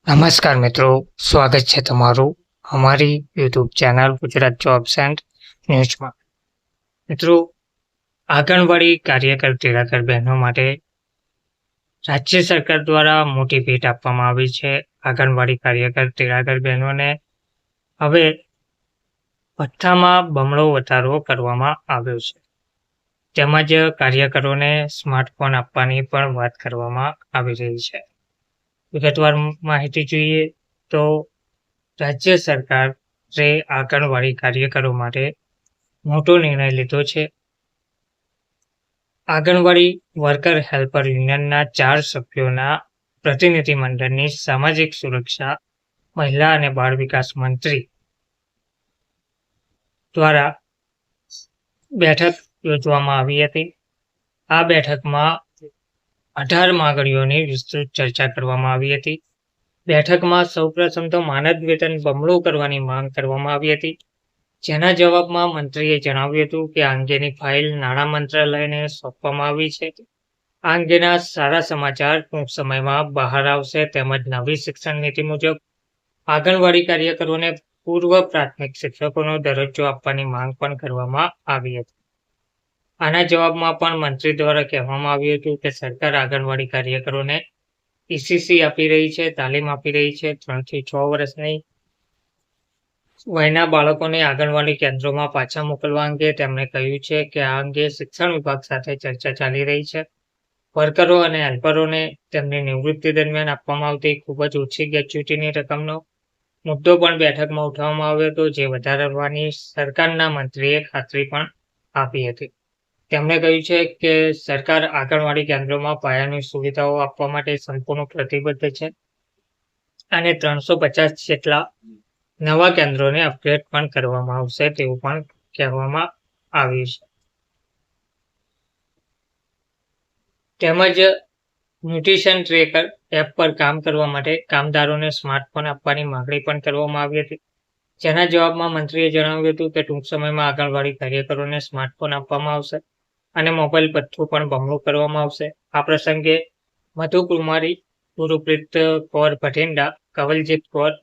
નમસ્કાર મિત્રો, સ્વાગત છે તમારું અમારી YouTube channel Gujarat jobs and ન્યૂઝમાં. મિત્રો, આંગણવાડી કાર્યકર તેડાગર બહેનો માટે રાજ્ય સરકાર દ્વારા મોટી ભેટ આપવામાં આવી છે. આંગણવાડી કાર્યકર તેડાગર બહેનોને હવે ભથ્થામાં બમણો વધારો કરવામાં આવ્યો છે. તેમજ કાર્યકરોને સ્માર્ટફોન આપવાની પણ વાત કરવામાં આવી રહી છે. વિગતવાર માહિતી જોઈએ તો રાજ્ય સરકારે આંગણવાડી કાર્યકરો માટે મોટો નિર્ણય લીધો છે. આંગણવાડી વર્કર હેલ્પર યુનિયનના 4 સભ્યોના પ્રતિનિધિ મંડળની સામાજિક સુરક્ષા, મહિલા અને બાળ વિકાસ મંત્રી દ્વારા બેઠક યોજવામાં આવી હતી. આ બેઠકમાં 18 માંગણીઓની વિસ્તૃત ચર્ચા કરવામાં આવી હતી. બેઠકમાં સૌપ્રથમ તો માનદ વેતન બમણું કરવાની માંગ કરવામાં આવી હતી, જેના જવાબમાં મંત્રીએ જણાવ્યું હતું કે આ અંગેની ફાઇલ નાણાં મંત્રાલયને સોંપવામાં આવી છે. આ અંગેના સારા સમાચાર ટૂંક સમયમાં બહાર આવશે. તેમજ નવી શિક્ષણ નીતિ મુજબ આંગણવાડી કાર્યકરોને પૂર્વ પ્રાથમિક શિક્ષકોનો દરજ્જો આપવાની માંગ પણ કરવામાં આવી હતી. આના જવાબમાં પણ મંત્રી દ્વારા કહેવામાં આવ્યું હતું કે સરકાર આંગણવાડી કાર્યકરોને ECC આપી રહી છે, તાલીમ આપી રહી છે. 3 થી 6 વર્ષની વયના બાળકોને આંગણવાડી કેન્દ્રોમાં પાછા મોકલવા અંગે તેમણે કહ્યું છે કે આ અંગે શિક્ષણ વિભાગ સાથે ચર્ચા ચાલી રહી છે. વર્કરો અને હેલ્પરોને તેમની નિવૃત્તિ દરમિયાન આપવામાં આવતી ખૂબ જ ઓછી ગ્રેચ્યુટીની રકમનો મુદ્દો પણ બેઠકમાં ઉઠાવવામાં આવ્યો હતો, જે વધારવાની સરકારના મંત્રીએ ખાતરી પણ આપી હતી. તેમણે કહ્યું છે કે સરકાર આંગણવાડી કેન્દ્રોમાં પાયાની સુવિધાઓ આપવા માટે સંપૂર્ણ પ્રતિબદ્ધ છે અને 350 જેટલા નવા કેન્દ્રોને અપગ્રેડ પણ કરવામાં આવશે તેવું પણ કહેવામાં આવ્યું છે. તેમજ ન્યુટ્રિશન ટ્રેકર એપ પર કામ કરવા માટે કામદારોને સ્માર્ટફોન આપવાની માંગણી પણ કરવામાં આવી હતી, જેના જવાબમાં મંત્રીએ જણાવ્યું હતું કે ટૂંક સમયમાં આંગણવાડી કાર્યકરોને સ્માર્ટફોન આપવામાં આવશે અને મોબાઈલ ભથ્થું પણ બમણું કરવામાં આવશે. આ પ્રસંગે મધુકુમારી, ગુરુપ્રીત કૌર ભટિંડા, કવલજીત કૌર,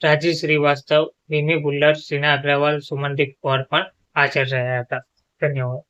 રાજી શ્રીવાસ્તવ, વિમી ભુલ્લર, સીના અગ્રવાલ, સુમનદીપ કૌર પણ હાજર રહ્યા હતા. ધન્યવાદ.